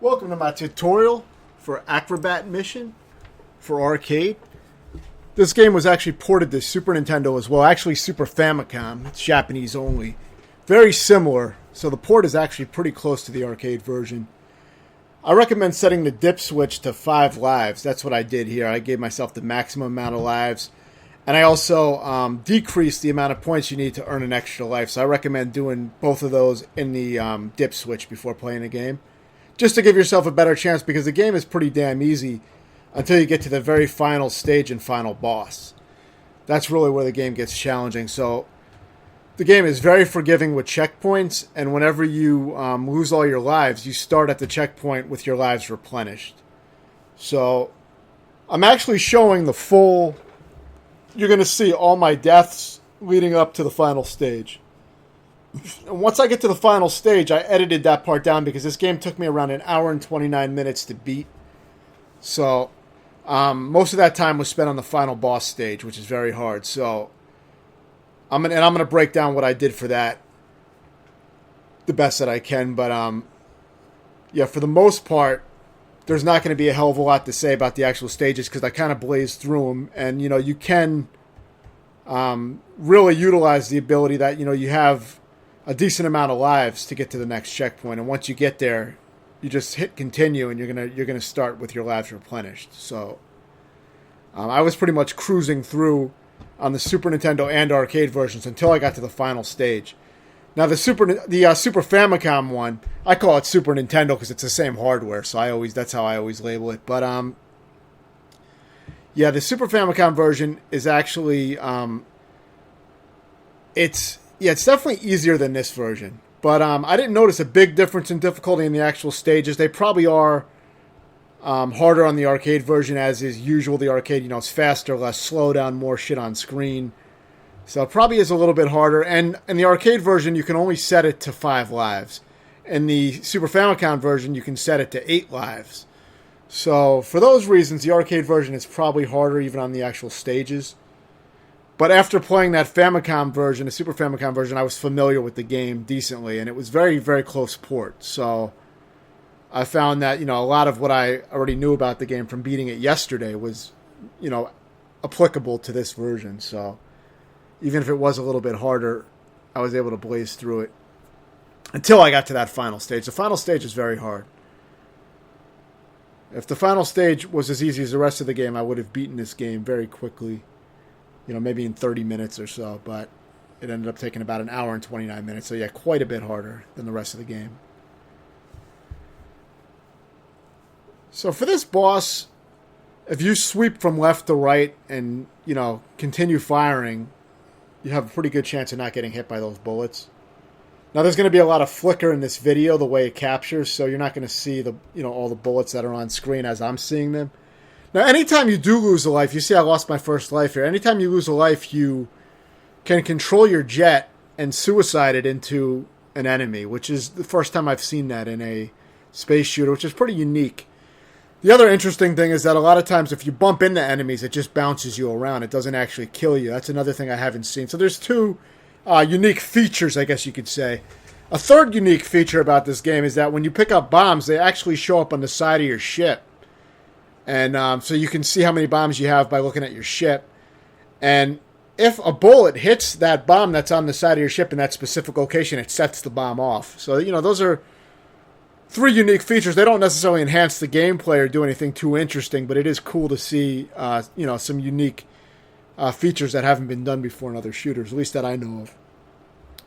Welcome to my tutorial for Acrobat Mission for arcade. This game was actually ported to Super Nintendo as well, actually Super Famicom. It's Japanese only. Very similar, so the port is actually pretty close to the arcade version. I recommend setting the dip switch to 5 lives. That's what I did here. I gave myself the maximum amount of lives. And I also decreased the amount of points you need to earn an extra life. So I recommend doing both of those in the dip switch before playing a game, just to give yourself a better chance, because the game is pretty damn easy until you get to the very final stage and final boss. That's really where the game gets challenging. So the game is very forgiving with checkpoints, and whenever you lose all your lives, you start at the checkpoint with your lives replenished. So I'm actually showing the full... You're going to see all my deaths leading up to the final stage. And once I get to the final stage, I edited that part down because this game took me around 1 hour and 29 minutes to beat. So most of that time was spent on the final boss stage, which is very hard. So I'm gonna break down what I did for that the best that I can. But yeah, for the most part, there's not going to be a hell of a lot to say about the actual stages because I kind of blazed through them. And, you know, you can really utilize the ability that, you know, you have a decent amount of lives to get to the next checkpoint. And once you get there, you just hit continue and you're gonna start with your lives replenished. So I was pretty much cruising through on the Super Nintendo and arcade versions until I got to the final stage. Now the Super Famicom one, I call it Super Nintendo because it's the same hardware, so that's how I always label it. But yeah, the Super Famicom version is actually it's definitely easier than this version. But I didn't notice a big difference in difficulty in the actual stages. They probably are harder on the arcade version, as is usual. The arcade, you know, it's faster, less slowdown, more shit on screen. So it probably is a little bit harder. And in the arcade version, you can only set it to 5 lives. In the Super Famicom version, you can set it to 8 lives. So for those reasons, the arcade version is probably harder even on the actual stages. But after playing that Famicom version, the Super Famicom version, I was familiar with the game decently. And it was very, very close port. So I found that, you know, a lot of what I already knew about the game from beating it yesterday was, you know, applicable to this version. So even if it was a little bit harder, I was able to blaze through it until I got to that final stage. The final stage is very hard. If the final stage was as easy as the rest of the game, I would have beaten this game very quickly, you know, maybe in 30 minutes or so, but it ended up taking about 1 hour and 29 minutes. So yeah, quite a bit harder than the rest of the game. So for this boss, if you sweep from left to right and, you know, continue firing, you have a pretty good chance of not getting hit by those bullets. Now, there's going to be a lot of flicker in this video, the way it captures, so you're not going to see the, you know, all the bullets that are on screen as I'm seeing them. Now, anytime you do lose a life, you see I lost my first life here. Anytime you lose a life, you can control your jet and suicide it into an enemy, which is the first time I've seen that in a space shooter, which is pretty unique. The other interesting thing is that a lot of times if you bump into enemies, it just bounces you around. It doesn't actually kill you. That's another thing I haven't seen. So there's 2 unique features, I guess you could say. A third unique feature about this game is that when you pick up bombs, they actually show up on the side of your ship. And so you can see how many bombs you have by looking at your ship. And if a bullet hits that bomb that's on the side of your ship in that specific location, it sets the bomb off. So, you know, those are 3 unique features. They don't necessarily enhance the gameplay or do anything too interesting, but it is cool to see, you know, some unique features that haven't been done before in other shooters, at least that I know of.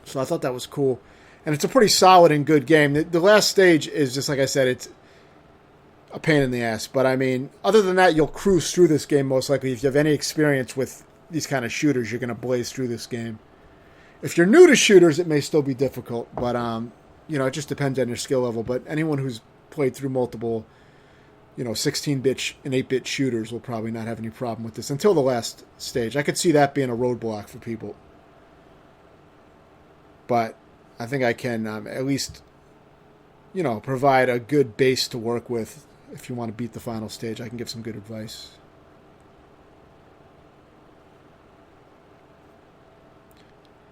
So I thought that was cool. And it's a pretty solid and good game. The last stage is just, like I said, it's a pain in the ass. But, I mean, other than that, you'll cruise through this game most likely. If you have any experience with these kind of shooters, you're going to blaze through this game. If you're new to shooters, it may still be difficult, but you know, it just depends on your skill level, but anyone who's played through multiple, you know, 16-bit and 8-bit shooters will probably not have any problem with this until the last stage. I could see that being a roadblock for people. But I think I can at least, you know, provide a good base to work with. If you want to beat the final stage, I can give some good advice.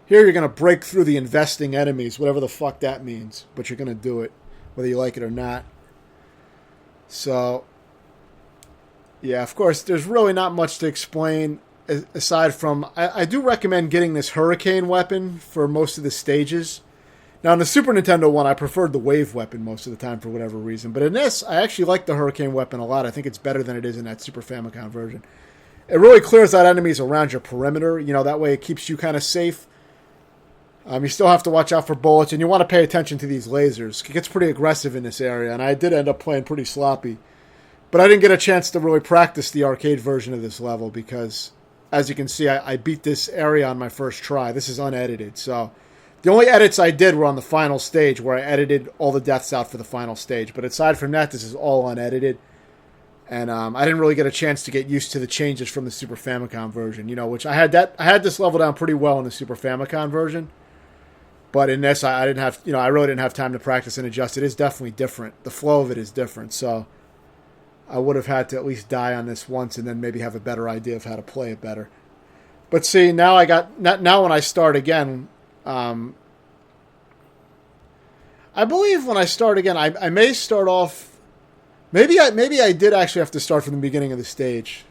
Here you're going to break through the investing enemies, whatever the fuck that means. But you're going to do it, whether you like it or not. So, yeah, of course, there's really not much to explain aside from I do recommend getting this hurricane weapon for most of the stages. Now, in the Super Nintendo one, I preferred the wave weapon most of the time for whatever reason. But in this, I actually like the hurricane weapon a lot. I think it's better than it is in that Super Famicom version. It really clears out enemies around your perimeter. You know, that way it keeps you kind of safe. You still have to watch out for bullets, and you want to pay attention to these lasers. It gets pretty aggressive in this area, and I did end up playing pretty sloppy. But I didn't get a chance to really practice the arcade version of this level because, as you can see, I beat this area on my first try. This is unedited, so the only edits I did were on the final stage where I edited all the deaths out for the final stage. But aside from that, this is all unedited. And I didn't really get a chance to get used to the changes from the Super Famicom version, you know, which I had this level down pretty well in the Super Famicom version. But in this, I didn't have, you know, I really didn't have time to practice and adjust. It is definitely different. The flow of it is different. So I would have had to at least die on this once and then maybe have a better idea of how to play it better. But see, now now when I start again, I believe when I start again, I may start off. Maybe I did actually have to start from the beginning of the stage.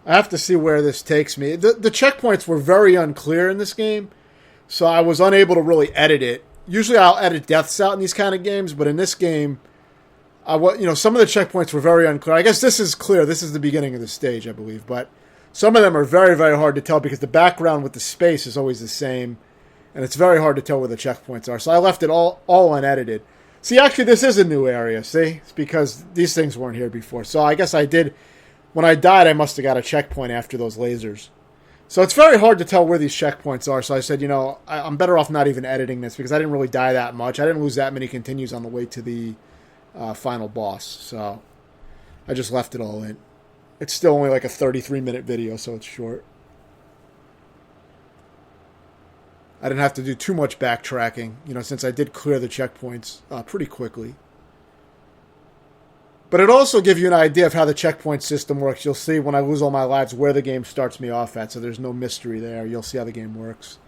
I have to see where this takes me. The checkpoints were very unclear in this game, so I was unable to really edit it. Usually I'll edit deaths out in these kind of games, but in this game, some of the checkpoints were very unclear. I guess this is clear. This is the beginning of the stage, I believe, but some of them are very, very hard to tell because the background with the space is always the same. And it's very hard to tell where the checkpoints are. So I left it all unedited. See, actually, this is a new area, see? It's because these things weren't here before. So I guess I did. When I died, I must have got a checkpoint after those lasers. So it's very hard to tell where these checkpoints are. So I said, I'm better off not even editing this because I didn't really die that much. I didn't lose that many continues on the way to the final boss. So I just left it all in. It's still only like a 33-minute video, so it's short. I didn't have to do too much backtracking, since I did clear the checkpoints pretty quickly. But it also gives you an idea of how the checkpoint system works. You'll see when I lose all my lives where the game starts me off at, so there's no mystery there. You'll see how the game works.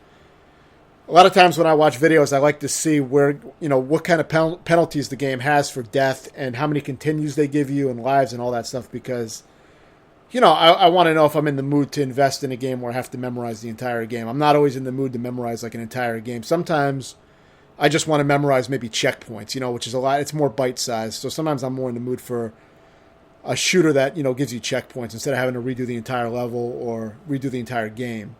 A lot of times when I watch videos, I like to see where, what kind of penalties the game has for death and how many continues they give you and lives and all that stuff because I want to know if I'm in the mood to invest in a game where I have to memorize the entire game. I'm not always in the mood to memorize like an entire game. Sometimes I just want to memorize maybe checkpoints, which is a lot. It's more bite-sized. So sometimes I'm more in the mood for a shooter that, gives you checkpoints instead of having to redo the entire level or redo the entire game.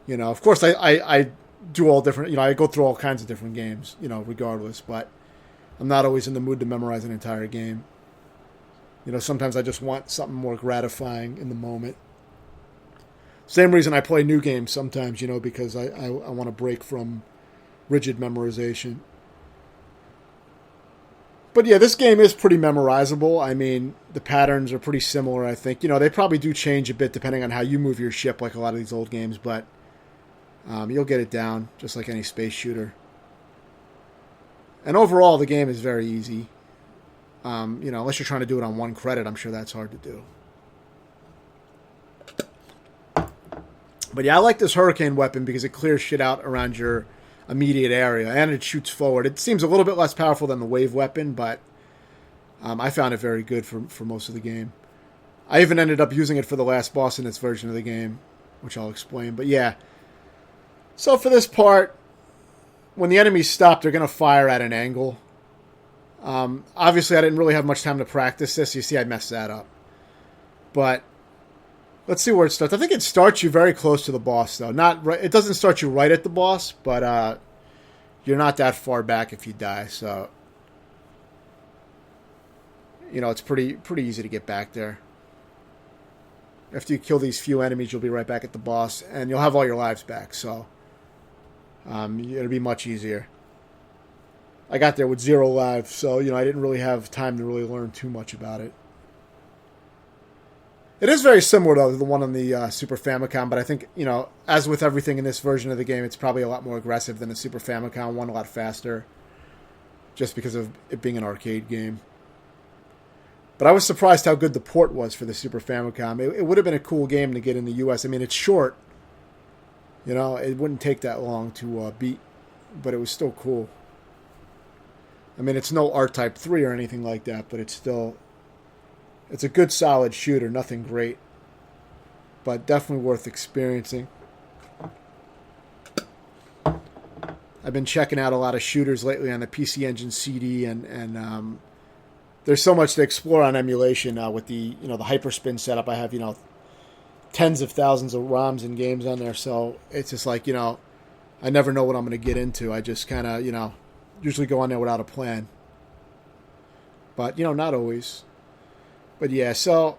Of course, I do all different, I go through all kinds of different games, regardless. But I'm not always in the mood to memorize an entire game. Sometimes I just want something more gratifying in the moment. Same reason I play new games sometimes, because I want to break from rigid memorization. But yeah, this game is pretty memorizable. I mean, the patterns are pretty similar, I think. They probably do change a bit depending on how you move your ship, like a lot of these old games, but you'll get it down, just like any space shooter. And overall, the game is very easy. Unless you're trying to do it on one credit, I'm sure that's hard to do. But yeah, I like this hurricane weapon because it clears shit out around your immediate area, and it shoots forward. It seems a little bit less powerful than the wave weapon, but I found it very good for most of the game. I even ended up using it for the last boss in this version of the game, which I'll explain. But yeah, so for this part, when the enemies stop, they're going to fire at an angle. Obviously, I didn't really have much time to practice this. You see, I messed that up. But let's see where it starts. I think it starts you very close to the boss, though. Not right, it doesn't start you right at the boss, but you're not that far back if you die. So, it's pretty easy to get back there. After you kill these few enemies, you'll be right back at the boss, and you'll have all your lives back. So, it'll be much easier. I got there with 0 lives, so, I didn't really have time to really learn too much about it. It is very similar, though, to the one on the Super Famicom, but I think, as with everything in this version of the game, it's probably a lot more aggressive than the Super Famicom one, a lot faster, just because of it being an arcade game. But I was surprised how good the port was for the Super Famicom. It would have been a cool game to get in the US. I mean, it's short. It wouldn't take that long to beat, but it was still cool. I mean, it's no R-Type 3 or anything like that, but it's still It's a good, solid shooter. Nothing great, but definitely worth experiencing. I've been checking out a lot of shooters lately on the PC Engine CD, and there's so much to explore on emulation with the the Hyperspin setup. I have tens of thousands of ROMs and games on there, so it's just like I never know what I'm going to get into. I just kind of usually go on there without a plan, but not always. But yeah, so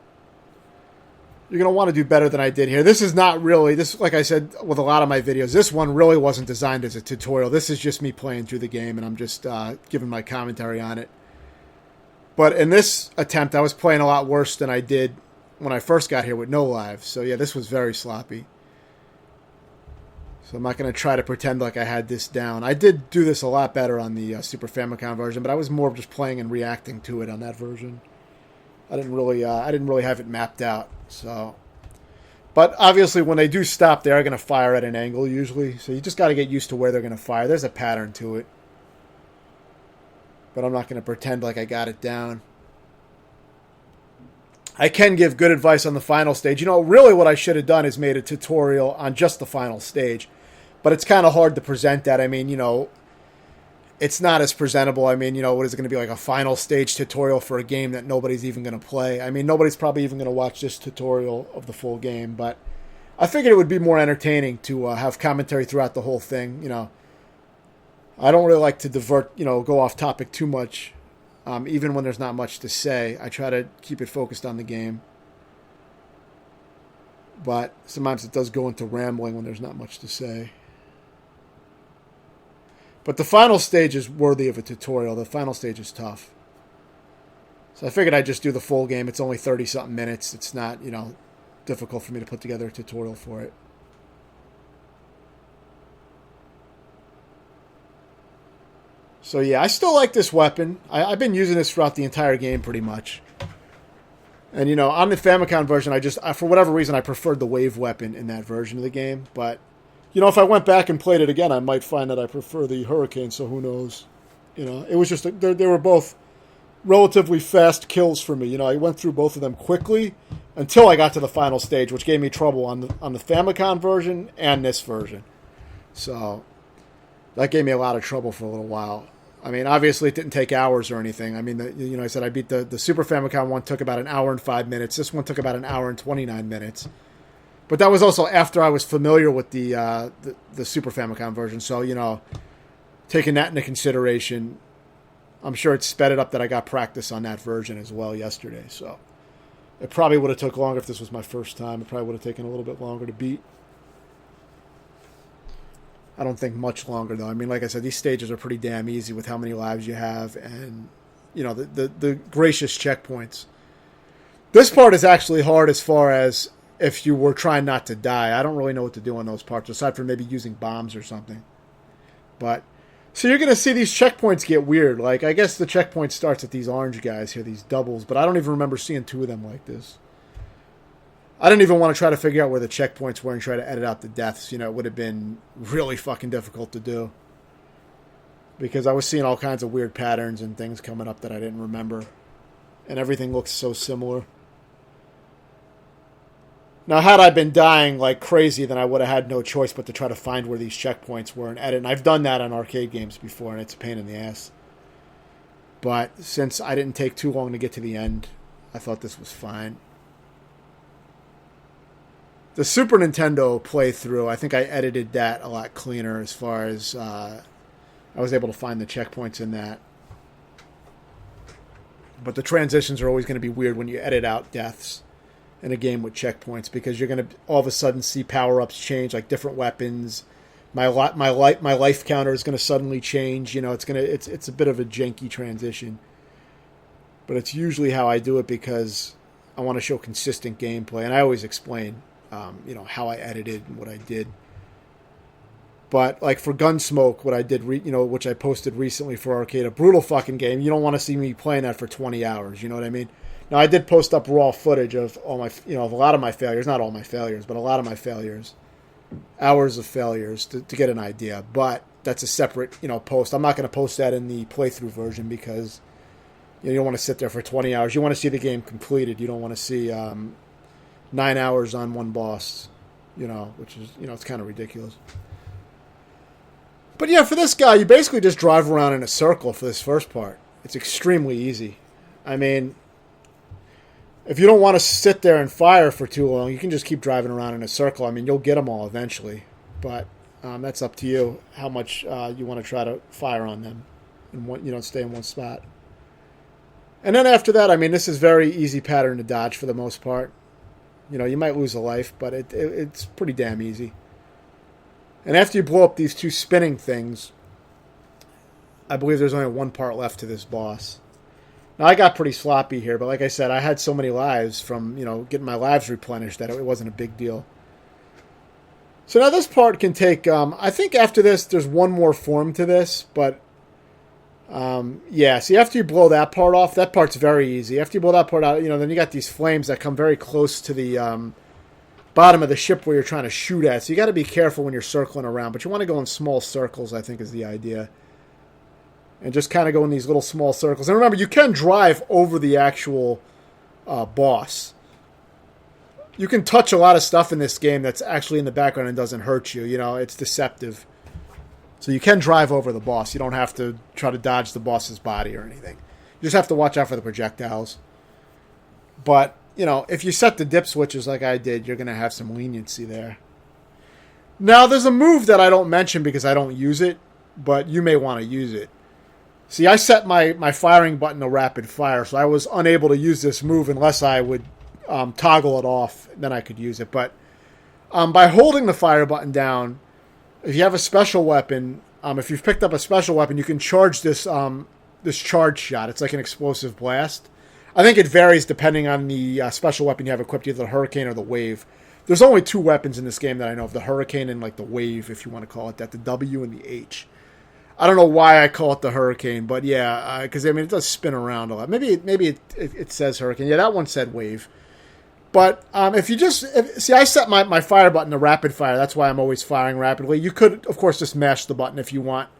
you're going to want to do better than I did here. This is not really, like I said with a lot of my videos, this one really wasn't designed as a tutorial. This is just me playing through the game, and I'm just giving my commentary on it. But in this attempt, I was playing a lot worse than I did when I first got here with no lives. So yeah, this was very sloppy. So I'm not going to try to pretend like I had this down. I did do this a lot better on the Super Famicom version, but I was more just playing and reacting to it on that version. I didn't really have it mapped out. So, but obviously when they do stop, they are going to fire at an angle usually. So you just got to get used to where they're going to fire. There's a pattern to it, but I'm not going to pretend like I got it down. I can give good advice on the final stage. Really what I should have done is made a tutorial on just the final stage, but it's kind of hard to present that. I mean, it's not as presentable. I mean, what is it going to be, like a final stage tutorial for a game that nobody's even going to play? I mean, nobody's probably even going to watch this tutorial of the full game, but I figured it would be more entertaining to have commentary throughout the whole thing. I don't really like to divert, go off topic too much, even when there's not much to say. I try to keep it focused on the game, but sometimes it does go into rambling when there's not much to say. But the final stage is worthy of a tutorial. The final stage is tough. So I figured I'd just do the full game. It's only 30-something minutes. It's not, difficult for me to put together a tutorial for it. So yeah, I still like this weapon. I've been using this throughout the entire game pretty much. And, on the Famicom version, for whatever reason, I preferred the wave weapon in that version of the game. But if I went back and played it again, I might find that I prefer the Hurricane, so who knows? It was just, they were both relatively fast kills for me. I went through both of them quickly until I got to the final stage, which gave me trouble on the Famicom version and this version. So that gave me a lot of trouble for a little while. I mean, obviously it didn't take hours or anything. I mean, I said I beat the Super Famicom one, took about an hour and 5 minutes. This one took about an hour and 29 minutes. But that was also after I was familiar with the Super Famicom version. So, taking that into consideration, I'm sure it sped it up that I got practice on that version as well yesterday. So it probably would have took longer if this was my first time. It probably would have taken a little bit longer to beat. I don't think much longer, though. I mean, like I said, these stages are pretty damn easy with how many lives you have and, the gracious checkpoints. This part is actually hard as far as if you were trying not to die. I don't really know what to do on those parts, aside from maybe using bombs or something. But, so you're going to see these checkpoints get weird. Like, I guess the checkpoint starts at these orange guys here, these doubles, but I don't even remember seeing two of them like this. I didn't even want to try to figure out where the checkpoints were and try to edit out the deaths. It would have been really fucking difficult to do. Because I was seeing all kinds of weird patterns and things coming up that I didn't remember. And everything looks so similar. Now, had I been dying like crazy, then I would have had no choice but to try to find where these checkpoints were and edit. And I've done that on arcade games before, and it's a pain in the ass. But since I didn't take too long to get to the end, I thought this was fine. The Super Nintendo playthrough, I think I edited that a lot cleaner as far as I was able to find the checkpoints in that. But the transitions are always going to be weird when you edit out deaths in a game with checkpoints, because you're going to all of a sudden see power-ups change, like different weapons. My life counter is going to suddenly change. It's a bit of a janky transition, but it's usually how I do it because I want to show consistent gameplay, and I always explain, how I edited and what I did. But like for Gunsmoke, what I did, which I posted recently for Arcade, a brutal fucking game. You don't want to see me playing that for 20 hours. You know what I mean? Now, I did post up raw footage of all my, of a lot of my failures. Not all my failures, but a lot of my failures. Hours of failures to get an idea. But that's a separate, post. I'm not going to post that in the playthrough version because You don't want to sit there for 20 hours. You want to see the game completed. You don't want to see 9 hours on one boss, which is, it's kind of ridiculous. But yeah, for this guy, you basically just drive around in a circle for this first part. It's extremely easy. I mean, if you don't want to sit there and fire for too long, you can just keep driving around in a circle. I mean, you'll get them all eventually. But that's up to you how much you want to try to fire on them and stay in one spot. And then after that, I mean, this is very easy pattern to dodge for the most part. You might lose a life, but it's pretty damn easy. And after you blow up these two spinning things, I believe there's only one part left to this boss. Now, I got pretty sloppy here, but like I said, I had so many lives from, getting my lives replenished that it wasn't a big deal. So now this part can take, I think after this, there's one more form to this, but yeah, see, after you blow that part off, that part's very easy. After you blow that part out, then you got these flames that come very close to the bottom of the ship where you're trying to shoot at. So you got to be careful when you're circling around, but you want to go in small circles, I think is the idea. And just kind of go in these little small circles. And remember, you can drive over the actual boss. You can touch a lot of stuff in this game that's actually in the background and doesn't hurt you. It's deceptive. So you can drive over the boss. You don't have to try to dodge the boss's body or anything. You just have to watch out for the projectiles. But, if you set the dip switches like I did, you're going to have some leniency there. Now, there's a move that I don't mention because I don't use it, but you may want to use it. See, I set my firing button to rapid fire, so I was unable to use this move unless I would toggle it off. Then I could use it. But by holding the fire button down, if you have a special weapon, if you've picked up a special weapon, you can charge this charge shot. It's like an explosive blast. I think it varies depending on the special weapon you have equipped, either the Hurricane or the Wave. There's only two weapons in this game that I know of, the Hurricane and like the Wave, if you want to call it that, the W and the H. I don't know why I call it the Hurricane, but yeah, because it does spin around a lot. Maybe it says Hurricane. Yeah, that one said Wave. But if you see, I set my fire button to rapid fire. That's why I'm always firing rapidly. You could, of course, just mash the button if you want.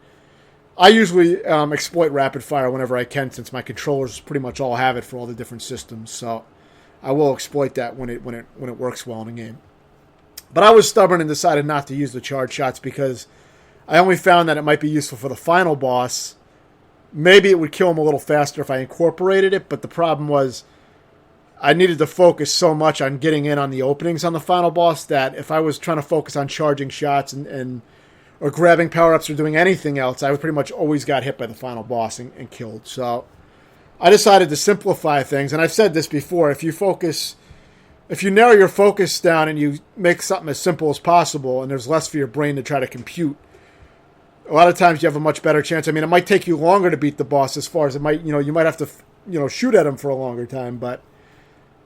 I usually exploit rapid fire whenever I can, since my controllers pretty much all have it for all the different systems. So I will exploit that when it works well in a game. But I was stubborn and decided not to use the charge shots because I only found that it might be useful for the final boss. Maybe it would kill him a little faster if I incorporated it, but the problem was I needed to focus so much on getting in on the openings on the final boss that if I was trying to focus on charging shots or grabbing power-ups or doing anything else, I pretty much always got hit by the final boss and killed. So I decided to simplify things, and I've said this before, if you narrow your focus down and you make something as simple as possible and there's less for your brain to try to compute, a lot of times you have a much better chance. I mean, it might take you longer to beat the boss as far as it might, you might have to, shoot at him for a longer time, but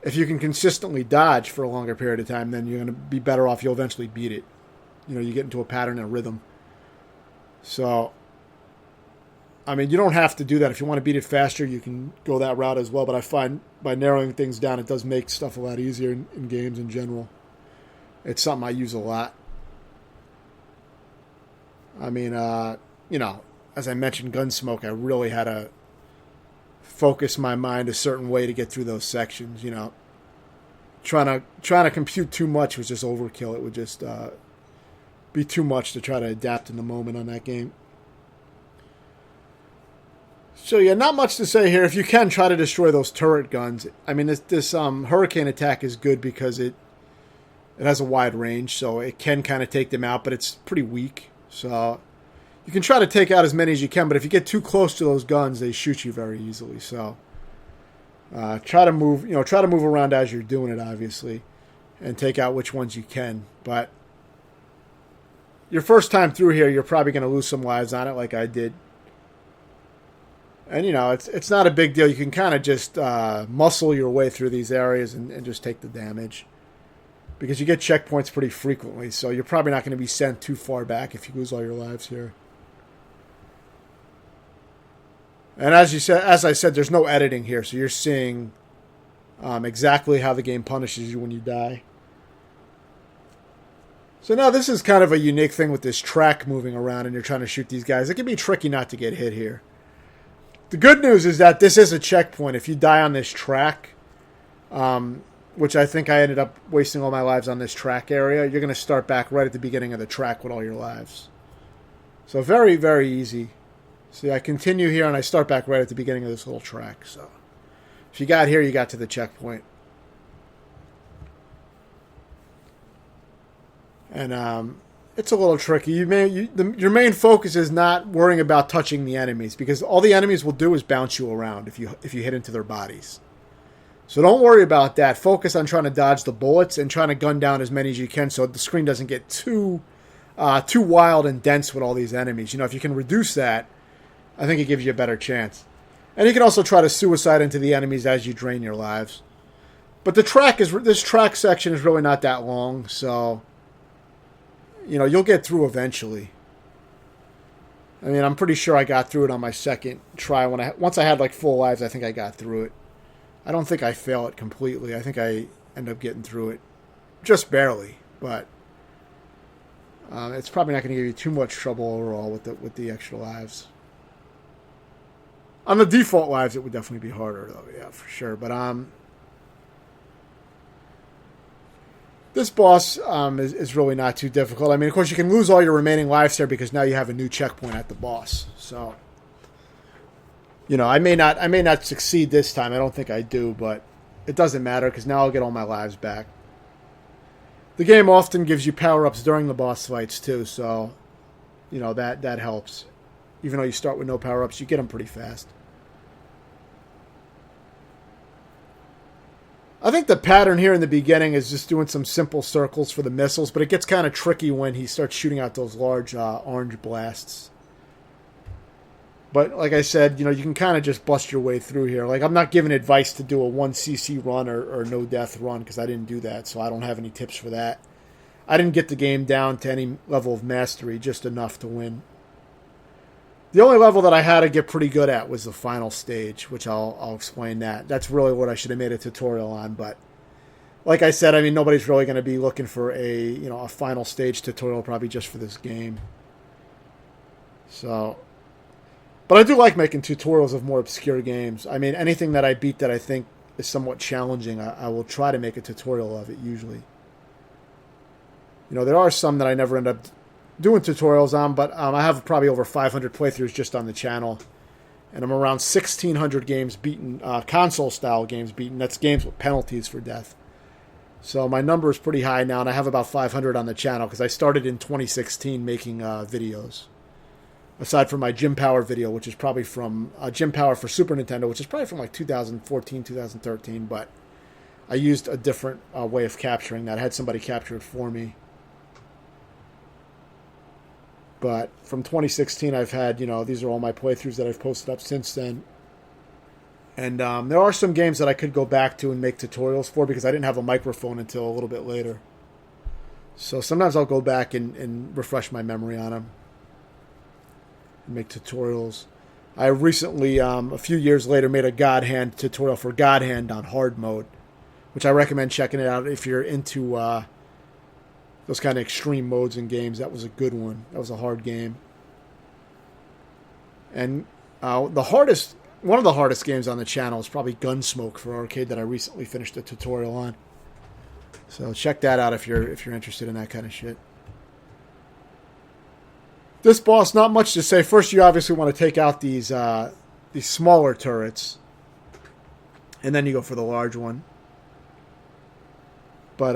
if you can consistently dodge for a longer period of time, then you're going to be better off. You'll eventually beat it. You get into a pattern and a rhythm. So, I mean, you don't have to do that. If you want to beat it faster, you can go that route as well. But I find by narrowing things down, it does make stuff a lot easier in games in general. It's something I use a lot. I mean, as I mentioned, Gunsmoke, I really had to focus my mind a certain way to get through those sections. Trying to compute too much was just overkill. It would just be too much to try to adapt in the moment on that game. So yeah, not much to say here. If you can, try to destroy those turret guns. I mean, this Hurricane attack is good because it has a wide range, so it can kind of take them out, but it's pretty weak. So you can try to take out as many as you can, but if you get too close to those guns, they shoot you very easily. So try to move around as you're doing it, obviously, and take out which ones you can. But your first time through here, you're probably going to lose some lives on it, like I did. And it's not a big deal. You can kind of just muscle your way through these areas and just take the damage, because you get checkpoints pretty frequently, so you're probably not going to be sent too far back if you lose all your lives here. And as I said, there's no editing here, so you're seeing exactly how the game punishes you when you die. So now this is kind of a unique thing with this track moving around and you're trying to shoot these guys. It can be tricky not to get hit here. The good news is that this is a checkpoint. If you die on this track, which I think I ended up wasting all my lives on this track area, you're going to start back right at the beginning of the track with all your lives. So very, very easy. See, I continue here and I start back right at the beginning of this little track. So if you got here, you got to the checkpoint. And it's a little tricky. Your main focus is not worrying about touching the enemies, because all the enemies will do is bounce you around if you hit into their bodies. So don't worry about that. Focus on trying to dodge the bullets and trying to gun down as many as you can so the screen doesn't get too wild and dense with all these enemies. If you can reduce that, I think it gives you a better chance. And you can also try to suicide into the enemies as you drain your lives. But this track section is really not that long, so you'll get through eventually. I mean, I'm pretty sure I got through it on my second try. Once I had like full lives, I think I got through it. I don't think I fail it completely. I think I end up getting through it just barely, but it's probably not going to give you too much trouble overall with the extra lives. On the default lives, it would definitely be harder, though. Yeah, for sure. But this boss is really not too difficult. I mean, of course, you can lose all your remaining lives there because now you have a new checkpoint at the boss. So, I may not succeed this time. I don't think I do, but it doesn't matter because now I'll get all my lives back. The game often gives you power-ups during the boss fights too, so that helps. Even though you start with no power-ups, you get them pretty fast. I think the pattern here in the beginning is just doing some simple circles for the missiles, but it gets kind of tricky when he starts shooting out those large orange blasts. But like I said, you can kind of just bust your way through here. Like, I'm not giving advice to do a 1cc run or no death run because I didn't do that, so I don't have any tips for that. I didn't get the game down to any level of mastery, just enough to win. The only level that I had to get pretty good at was the final stage, which I'll explain that. That's really what I should have made a tutorial on, but like I said, I mean, nobody's really going to be looking for a final stage tutorial probably just for this game. So, but I do like making tutorials of more obscure games. I mean, anything that I beat that I think is somewhat challenging, I will try to make a tutorial of it usually. There are some that I never end up doing tutorials on, but I have probably over 500 playthroughs just on the channel, and I'm around 1,600 games beaten, console-style games beaten. That's games with penalties for death. So my number is pretty high now, and I have about 500 on the channel because I started in 2016 making videos. Aside from my Gym Power video, which is probably from Gym Power for Super Nintendo, which is probably from like 2014, 2013, but I used a different way of capturing that. I had somebody capture it for me. But from 2016, I've had, these are all my playthroughs that I've posted up since then. And there are some games that I could go back to and make tutorials for because I didn't have a microphone until a little bit later. So sometimes I'll go back and refresh my memory on them and make tutorials. I recently, a few years later, made a God Hand tutorial for God Hand on hard mode, which I recommend checking it out if you're into those kind of extreme modes in games. That was a good one. That was a hard game. And one of the hardest games on the channel is probably Gunsmoke for arcade that I recently finished a tutorial on. So check that out if you're interested in that kind of shit. This boss, not much to say. First, you obviously want to take out these smaller turrets, and then you go for the large one. But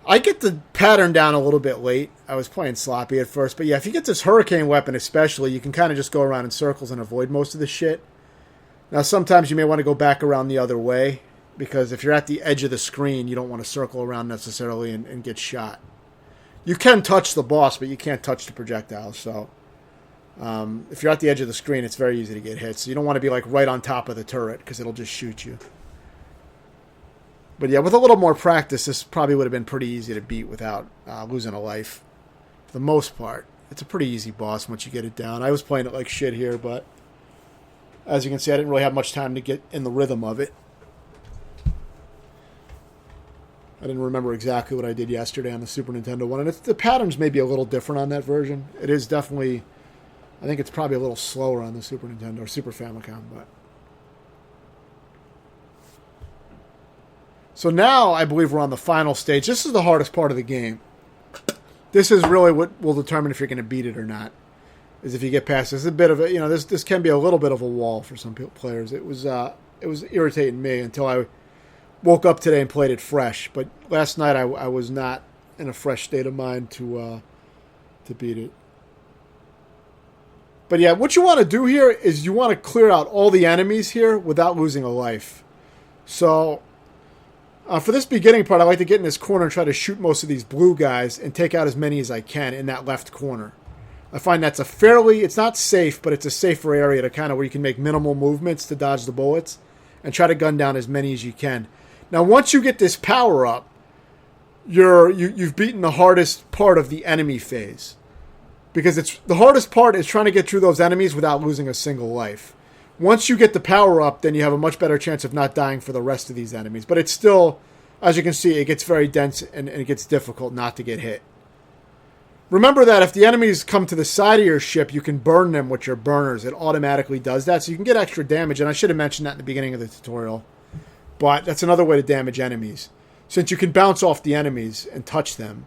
I get the pattern down a little bit late. I was playing sloppy at first. But yeah, if you get this hurricane weapon especially, you can kind of just go around in circles and avoid most of the shit. Now, sometimes you may want to go back around the other way, because if you're at the edge of the screen, you don't want to circle around necessarily and get shot. You can touch the boss, but you can't touch the projectiles. So if you're at the edge of the screen, it's very easy to get hit. So you don't want to be like right on top of the turret, because it'll just shoot you. But yeah, with a little more practice, this probably would have been pretty easy to beat without losing a life. For the most part, it's a pretty easy boss once you get it down. I was playing it like shit here, but as you can see, I didn't really have much time to get in the rhythm of it. I didn't remember exactly what I did yesterday on the Super Nintendo one, and the patterns may be a little different on that version. It is definitely I think it's probably a little slower on the Super Nintendo or Super Famicom, but. So now I believe we're on the final stage. This is the hardest part of the game. This is really what will determine if you're going to beat it or not. Is if you get past this. It's a bit of a, this can be a little bit of a wall for some players. It was irritating me until I woke up today and played it fresh. But last night I was not in a fresh state of mind to beat it. But yeah, what you want to do here is you want to clear out all the enemies here without losing a life. So for this beginning part, I like to get in this corner and try to shoot most of these blue guys and take out as many as I can in that left corner. I find that's it's not safe, but it's a safer area to kind of where you can make minimal movements to dodge the bullets and try to gun down as many as you can. Now, once you get this power up, you've beaten the hardest part of the enemy phase. Because the hardest part is trying to get through those enemies without losing a single life. Once you get the power up, then you have a much better chance of not dying for the rest of these enemies. But it's still, as you can see, it gets very dense and it gets difficult not to get hit. Remember that if the enemies come to the side of your ship, you can burn them with your burners. It automatically does that, so you can get extra damage. And I should have mentioned that in the beginning of the tutorial. But that's another way to damage enemies. Since you can bounce off the enemies and touch them,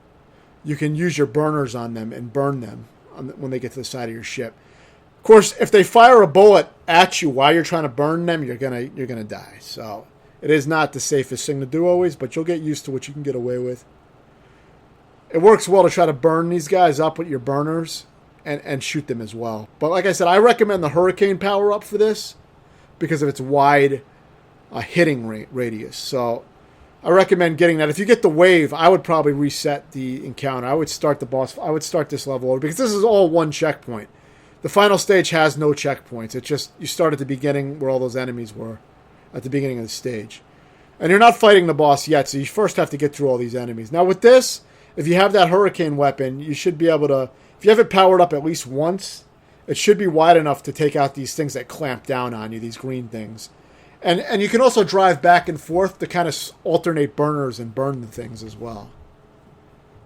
you can use your burners on them and burn them when they get to the side of your ship. Of course, if they fire a bullet at you while you're trying to burn them, you're gonna die. So it is not the safest thing to do always, but you'll get used to what you can get away with. It works well to try to burn these guys up with your burners and shoot them as well. But like I said, I recommend the Hurricane power-up for this because of its wide hitting radius. So I recommend getting that. If you get the wave, I would probably reset the encounter. I would start the boss. I would start this level over because this is all one checkpoint. The final stage has no checkpoints. It's just you start at the beginning where all those enemies were at the beginning of the stage. And you're not fighting the boss yet, so you first have to get through all these enemies. Now with this, if you have that Hurricane weapon, you should be able to, if you have it powered up at least once, it should be wide enough to take out these things that clamp down on you, these green things. And you can also drive back and forth to kind of alternate burners and burn the things as well.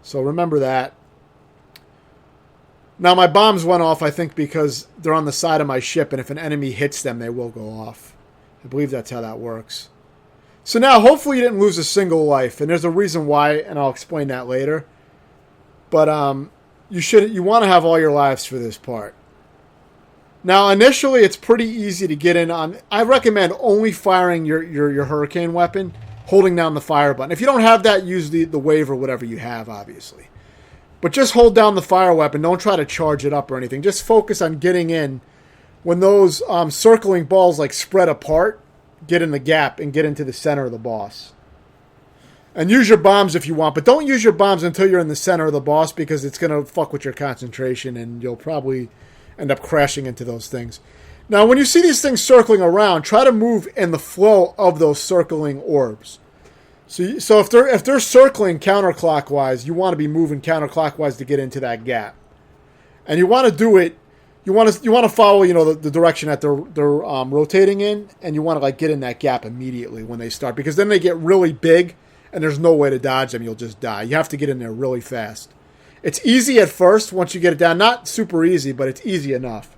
So remember that. Now my bombs went off, I think, because they're on the side of my ship, and if an enemy hits them, they will go off. I believe that's how that works. So now, hopefully you didn't lose a single life, and there's a reason why, and I'll explain that later. But you want to have all your lives for this part. Now, initially, it's pretty easy to get in on. I recommend only firing your Hurricane weapon, holding down the fire button. If you don't have that, use the wave or whatever you have, obviously. But just hold down the fire weapon. Don't try to charge it up or anything. Just focus on getting in. When those circling balls like spread apart, get in the gap and get into the center of the boss. And use your bombs if you want, but don't use your bombs until you're in the center of the boss because it's going to fuck with your concentration and you'll probably end up crashing into those things. Now, when you see these things circling around, try to move in the flow of those circling orbs. So if they're circling counterclockwise, you want to be moving counterclockwise to get into that gap. And you want to do it. You want to follow the direction that they're rotating in, and you want to like get in that gap immediately when they start because then they get really big and there's no way to dodge them. You'll just die. You have to get in there really fast. It's easy at first once you get it down. Not super easy, but it's easy enough.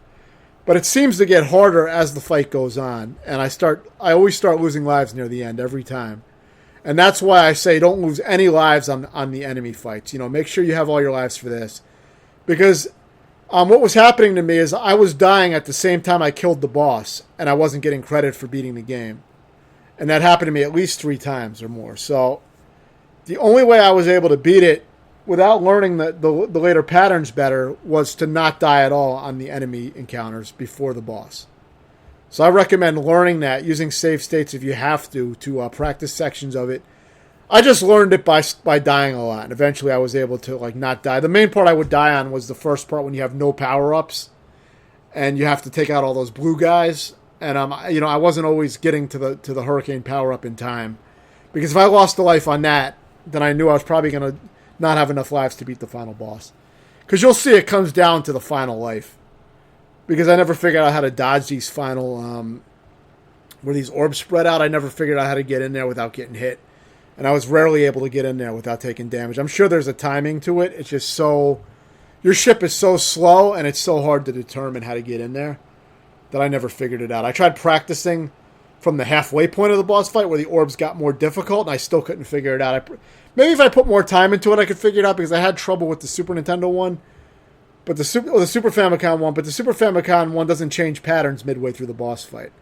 But it seems to get harder as the fight goes on, and I always start losing lives near the end every time. And that's why I say don't lose any lives on the enemy fights. Make sure you have all your lives for this. Because what was happening to me is I was dying at the same time I killed the boss, and I wasn't getting credit for beating the game. And that happened to me at least 3 times or more. So the only way I was able to beat it without learning the later patterns better was to not die at all on the enemy encounters before the boss. So I recommend learning that, using save states if you have to practice sections of it. I just learned it by dying a lot, and eventually I was able to not die. The main part I would die on was the first part when you have no power-ups, and you have to take out all those blue guys. And I wasn't always getting to the Hurricane power-up in time, because if I lost a life on that, then I knew I was probably going to not have enough lives to beat the final boss. Because you'll see it comes down to the final life. Because I never figured out how to dodge these final, where these orbs spread out. I never figured out how to get in there without getting hit. And I was rarely able to get in there without taking damage. I'm sure there's a timing to it. It's just so your ship is so slow and it's so hard to determine how to get in there that I never figured it out. I tried practicing from the halfway point of the boss fight where the orbs got more difficult, and I still couldn't figure it out. Maybe if I put more time into it, I could figure it out, because I had trouble with the Super Nintendo one, but the Super Famicom one. But the Super Famicom one doesn't change patterns midway through the boss fight.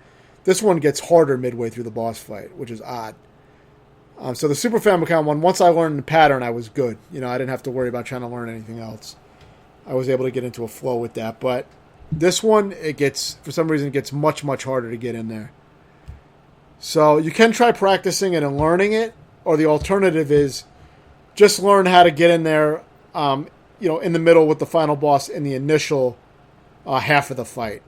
This one gets harder midway through the boss fight, which is odd. So the Super Famicom one, once I learned the pattern, I was good. I didn't have to worry about trying to learn anything else. I was able to get into a flow with that. But this one, for some reason, it gets much, much harder to get in there. So you can try practicing it and learning it, or the alternative is just learn how to get in there, in the middle with the final boss in the initial half of the fight,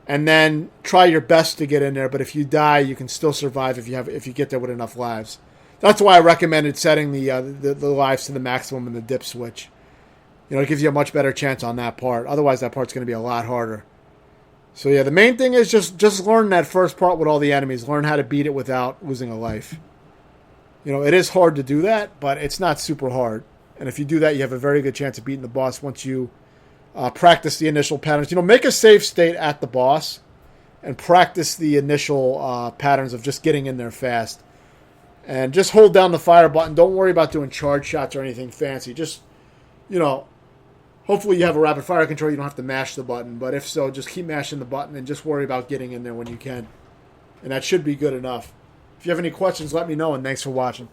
and then try your best to get in there. But if you die, you can still survive if you get there with enough lives. That's why I recommended setting the lives to the maximum and the dip switch. It gives you a much better chance on that part. Otherwise, that part's going to be a lot harder. So yeah, the main thing is just learn that first part with all the enemies. Learn how to beat it without losing a life. It is hard to do that, but it's not super hard. And if you do that, you have a very good chance of beating the boss once you practice the initial patterns. Make a save state at the boss and practice the initial patterns of just getting in there fast. And just hold down the fire button. Don't worry about doing charge shots or anything fancy. Just, hopefully you have a rapid fire control. You don't have to mash the button. But if so, just keep mashing the button and just worry about getting in there when you can. And that should be good enough. If you have any questions, let me know, and thanks for watching.